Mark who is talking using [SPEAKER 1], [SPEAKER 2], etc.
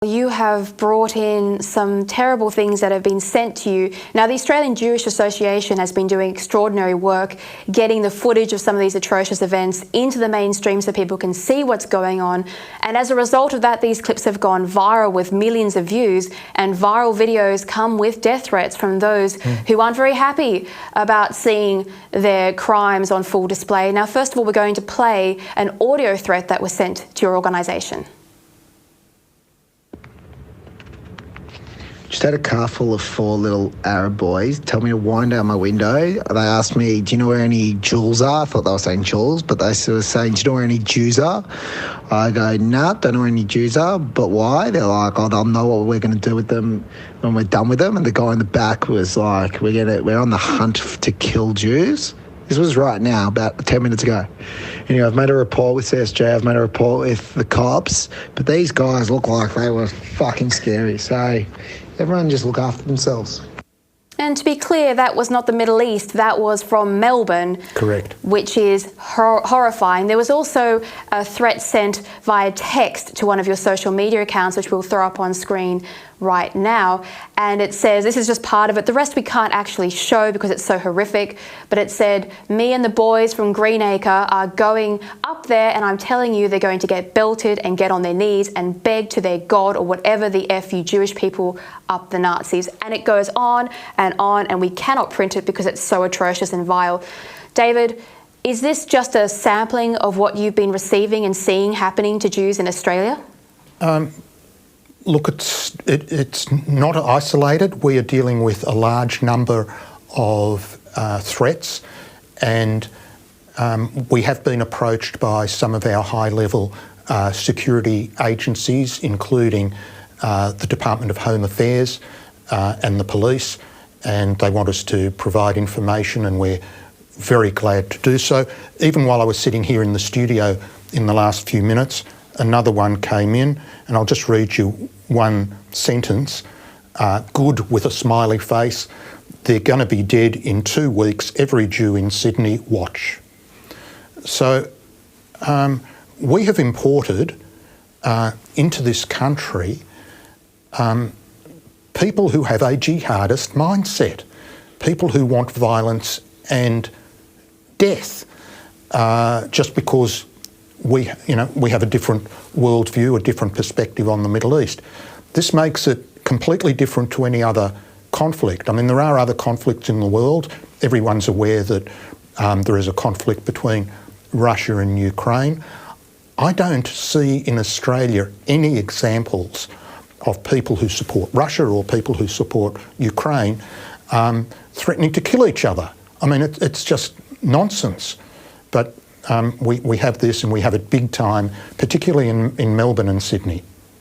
[SPEAKER 1] You have brought in some terrible things that have been sent to you. Now, the Australian Jewish Association has been doing extraordinary work getting the footage of some of these atrocious events into the mainstream so people can see what's going on. And as a result of that, these clips have gone viral with millions of views, and viral videos come with death threats from those who aren't very happy about seeing their crimes on full display. Now, first of all, we're going to play an audio threat that was sent to your organisation.
[SPEAKER 2] Just had a car full of 4 little Arab boys tell me to wind down my window. They asked me, do you know where any Jews are? I thought they were saying Jules, but they were saying, do you know where any Jews are? I go, nah, don't know where any Jews are, but why? They're like, oh, they'll know what we're going to do with them when we're done with them. And the guy in the back was like, we're on the hunt to kill Jews. This was right now, about 10 minutes ago. Anyway, I've made a report with CSJ, I've made a report with the cops, but these guys look like they were fucking scary. So everyone just look after themselves.
[SPEAKER 1] And to be clear, that was not the Middle East, that was from Melbourne.
[SPEAKER 3] Correct.
[SPEAKER 1] Which is horrifying. There was also a threat sent via text to one of your social media accounts, which we'll throw up on screen right now. And it says, this is just part of it, the rest we can't actually show because it's so horrific, but it said, me and the boys from Greenacre are going up there and I'm telling you they're going to get belted and get on their knees and beg to their God or whatever the F you Jewish people up the Nazis. And it goes on, and we cannot print it because it's so atrocious and vile. David, is this just a sampling of what you've been receiving and seeing happening to Jews in Australia?
[SPEAKER 3] Look, it's not isolated. We are dealing with a large number of threats, and we have been approached by some of our high-level security agencies, including the Department of Home Affairs and the police, and they want us to provide information, and we're very glad to do so. Even while I was sitting here in the studio in the last few minutes, another one came in, and I'll just read you one sentence. Good, with a smiley face. They're going to be dead in 2 weeks. Every Jew in Sydney, watch. So we have imported into this country people who have a jihadist mindset, people who want violence and death, just because we have a different worldview, a different perspective on the Middle East. This makes it completely different to any other conflict. I mean, there are other conflicts in the world. Everyone's aware that there is a conflict between Russia and Ukraine. I don't see in Australia any examples of people who support Russia or people who support Ukraine threatening to kill each other. I mean, it's just nonsense. But we have this, and we have it big time, particularly in Melbourne and Sydney.